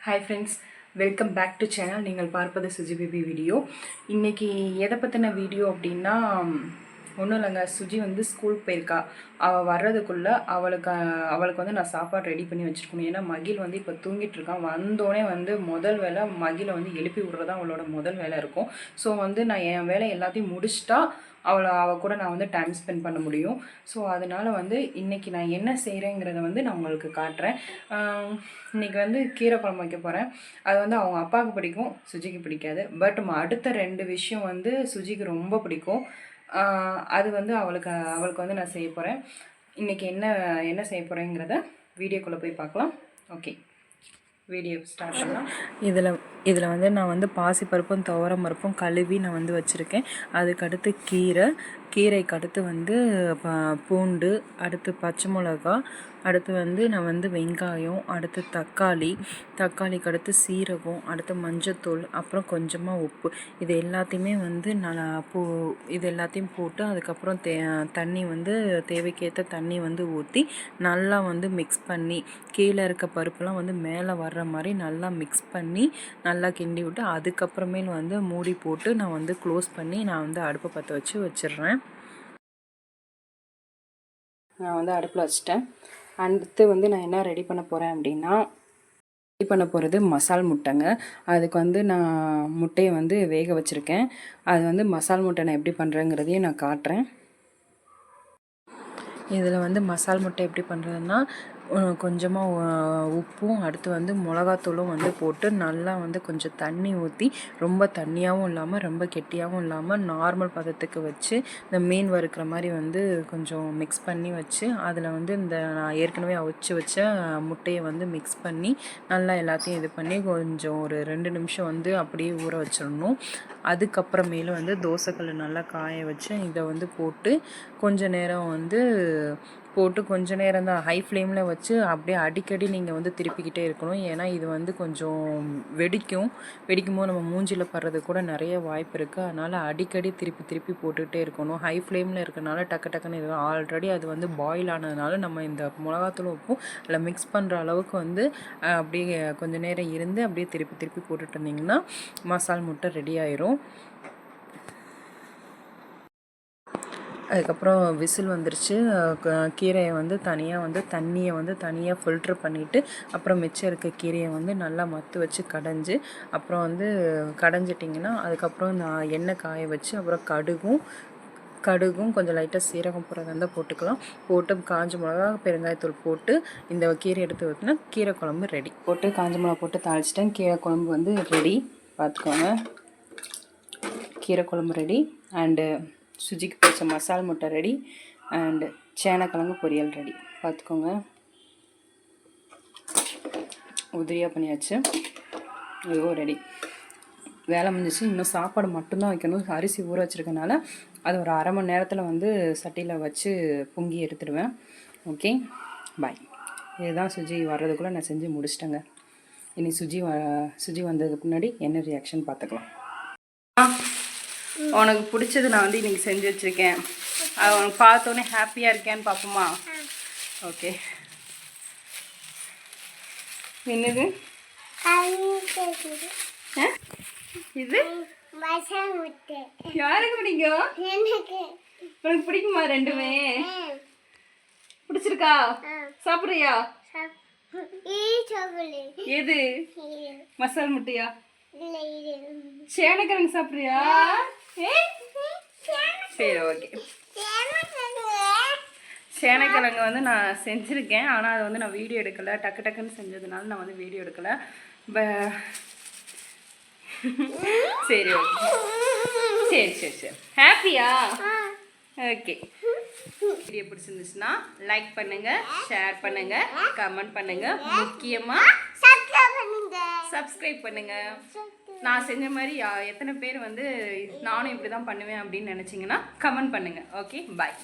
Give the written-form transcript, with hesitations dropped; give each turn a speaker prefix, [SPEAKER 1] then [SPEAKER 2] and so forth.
[SPEAKER 1] Hi friends, welcome back to channel. நீங்கள் பார்ப்பது Suji baby video. இன்றைக்கி எதை பற்றின வீடியோ அப்படின்னா, ஒன்றும் இல்லைங்க. சுஜி வந்து ஸ்கூலுக்கு போயிருக்கா. அவள் வர்றதுக்குள்ளே அவளுக்கு வந்து நான் சாப்பாடு ரெடி பண்ணி வச்சுருக்கணும். ஏன்னா மகிழ் வந்து இப்போ தூங்கிட்டு இருக்கான். வந்தோடனே வந்து முதல் வேலை மகிழை வந்து எழுப்பி விட்றது தான் அவளோட முதல் வேலை இருக்கும். ஸோ வந்து நான் என் வேலை எல்லாத்தையும் முடிச்சுட்டா அவள் கூட நான் வந்து டைம் ஸ்பெண்ட் பண்ண முடியும். ஸோ அதனால் வந்து இன்றைக்கி நான் என்ன செய்கிறேங்கிறத வந்து நான் உங்களுக்கு காட்டுறேன். இன்றைக்கி வந்து கீரை குழம்பு வைக்க போகிறேன். அது வந்து அவங்க அப்பாவுக்கு பிடிக்கும், சுஜிக்கு பிடிக்காது. பட் அடுத்த 2 விஷயம் வந்து சுஜிக்கு ரொம்ப பிடிக்கும். அது வந்து அவளுக்கு வந்து நான் செய்ய போகிறேன். இன்றைக்கி என்ன செய்ய போகிறேங்கிறத வீடியோக்குள்ளே போய் பார்க்கலாம். ஓகே, வீடியோ ஸ்டார்ட் பண்ணலாம். இதில் வந்து நான் வந்து பாசிப்பருப்பும் துவரம் பருப்பும் கழுவி நான் வந்து வச்சுருக்கேன். அதுக்கடுத்து கீரைக்கு அடுத்து வந்து பூண்டு, அடுத்து பச்சை மிளகா, அடுத்து வந்து நான் வந்து வெங்காயம், அடுத்து தக்காளிக்கு அடுத்து சீரகம், அடுத்து மஞ்சத்தூள், அப்புறம் கொஞ்சமாக உப்பு. இது எல்லாத்தையுமே வந்து இது எல்லாத்தையும் போட்டு அதுக்கப்புறம் தண்ணி வந்து தேவைக்கேற்ற தண்ணி வந்து ஊற்றி நல்லா வந்து மிக்ஸ் பண்ணி கீழே இருக்க பருப்புலாம் வந்து மேலே வர்ற மாதிரி நல்லா மிக்ஸ் பண்ணி நல்லா கிண்டி விட்டு அதுக்கப்புறமேல் வந்து மூடி போட்டு நான் வந்து க்ளோஸ் பண்ணி நான் வந்து அடுப்பை பற்ற வச்சிடுறேன். நான் வந்து அடுப்பில் வச்சிட்டேன். அடுத்து வந்து நான் என்ன ரெடி பண்ண போகிறேன் அப்படின்னா, ரெடி பண்ண போகிறது மசால் முட்டைங்க. அதுக்கு வந்து நான் முட்டையை வந்து வேக வச்சுருக்கேன். அது வந்து மசால் முட்டை நான் எப்படி பண்ணுறேங்கிறதையும் நான் காட்டுறேன். இதில் வந்து மசால் முட்டை எப்படி பண்ணுறதுன்னா, கொஞ்சமாக உப்பும் அடுத்து வந்து மிளகாத்தூளும் வந்து போட்டு நல்லா வந்து கொஞ்சம் தண்ணி ஊற்றி, ரொம்ப தண்ணியாகவும் இல்லாமல் ரொம்ப கெட்டியாகவும் இல்லாமல் நார்மல் பதத்துக்கு வச்சு இந்த மீன் வறுக்கிற மாதிரி வந்து கொஞ்சம் மிக்ஸ் பண்ணி வச்சு அதில் வந்து இந்த நான் ஏற்கனவே அவிச்சு வச்ச முட்டையை வந்து மிக்ஸ் பண்ணி நல்லா எல்லாத்தையும் இது பண்ணி கொஞ்சம் ஒரு 2 நிமிஷம் வந்து அப்படியே ஊற வச்சிடணும். அதுக்கப்புறமேலும் வந்து தோசைக்கல் நல்லா காய வச்சு இதை வந்து போட்டு கொஞ்ச நேரம் வந்து கொஞ்ச நேரம் தான் ஹை ஃப்ளேமில் வச்சு அப்படியே அடிக்கடி நீங்கள் வந்து திருப்பிக்கிட்டே இருக்கணும். ஏன்னா இது வந்து கொஞ்சம் வெடிக்கும்போது நம்ம மூஞ்சியில் படுறது கூட நிறைய வாய்ப்பு இருக்குது. அதனால் அடிக்கடி திருப்பி போட்டுக்கிட்டே இருக்கணும். ஹை ஃப்ளேமில் இருக்கனால டக்குன்னு இது ஆல்ரெடி அது வந்து பாயில் ஆனதுனால நம்ம இந்த மிளகாத்தூள் உப்பும் அதில் மிக்ஸ் பண்ணுற அளவுக்கு வந்து அப்படியே கொஞ்சம் நேரம் இருந்து அப்படியே திருப்பி போட்டுட்டு இருந்திங்கன்னா மசால் முட்டை ரெடி ஆயிரும். அதுக்கப்புறம் விசில் வந்துருச்சு. கீரையை வந்து தண்ணியை வந்து தனியாக ஃபில்ட்ரு பண்ணிவிட்டு அப்புறம் மிச்சம் இருக்க கீரையை வந்து நல்லா மத்து வச்சு அப்புறம் வந்து கடைஞ்சிட்டிங்கன்னா அதுக்கப்புறம் நான் எண்ணெய் காய வச்சு அப்புறம் கடுகும் கொஞ்சம் லைட்டாக சீரகம் போடுறதா இருந்தால் போட்டுக்கலாம். போட்டு காஞ்ச மிளகா பெருங்காயத்தூள் போட்டு இந்த கீரை எடுத்து ஊற்றினா கீரை குழம்பு ரெடி. போட்டு காஞ்ச மிளகா போட்டு தாளிச்சிட்டேன். கீரை குழம்பு வந்து ரெடி. பார்த்துக்கோங்க, கீரை குழம்பு ரெடி. அண்டு சுஜிக்கு பிடிச்ச மசால் முட்டை ரெடி. அண்டு சேனக்கிழங்கு பொரியல் ரெடி. பார்த்துக்கோங்க, உதிரியாக பண்ணியாச்சு. இதுவும் ரெடி. வேலை முடிஞ்சிச்சு. இன்னும் சாப்பாடு மட்டும்தான் வைக்கணும். அரிசி ஊற வச்சுருக்கனால அது ஒரு அரை மணி நேரத்தில் வந்து சட்டியில் வச்சு பொங்கி எடுத்துடுவேன். ஓகே, பாய். இதுதான் சுஜி வர்றதுக்குள்ளே நான் செஞ்சு முடிச்சிட்டேங்க. இனி சுஜி வந்ததுக்கு முன்னாடி என்ன ரியாக்ஷன் பார்த்துக்கலாம். உனக்கு பிடிச்சது நான் வந்து இன்றைக்கி செஞ்சு வச்சுருக்கேன். அது உனக்கு பார்த்தோன்னே ஹாப்பியாக இருக்கேன்னு பார்ப்போமா? ஓகே, என்னது இது? யாருக்கு பிடிக்கும்? உனக்கு பிடிக்குமா? ரெண்டுமே பிடிச்சிருக்கா? சாப்பிட்றியா? எது? மசால் முட்டையா? சேனக்கிழங்கு சாப்பிட்றியா? சரி, ஓகே. சேனக்கிழங்கு வந்து நான் செஞ்சுருக்கேன். ஆனால் அது வந்து நான் வீடியோ எடுக்கலை. டக்குன்னு செஞ்சதுனால நான் வந்து வீடியோ எடுக்கலை. சரி, ஓகே. சரி. ஹாப்பியா? ஓகே. வீடியோ பிடிச்சிருந்துச்சுன்னா லைக் பண்ணுங்கள், ஷேர் பண்ணுங்கள், கமெண்ட் பண்ணுங்கள், முக்கியமாக சப்ஸ்கிரைப் பண்ணுங்கள். நான் செஞ்ச மாதிரி எத்தனை பேர் வந்து நானும் இப்படி தான் பண்ணுவேன் அப்படின்னு நினச்சிங்கன்னா கமெண்ட் பண்ணுங்கள். ஓகே, பாய்.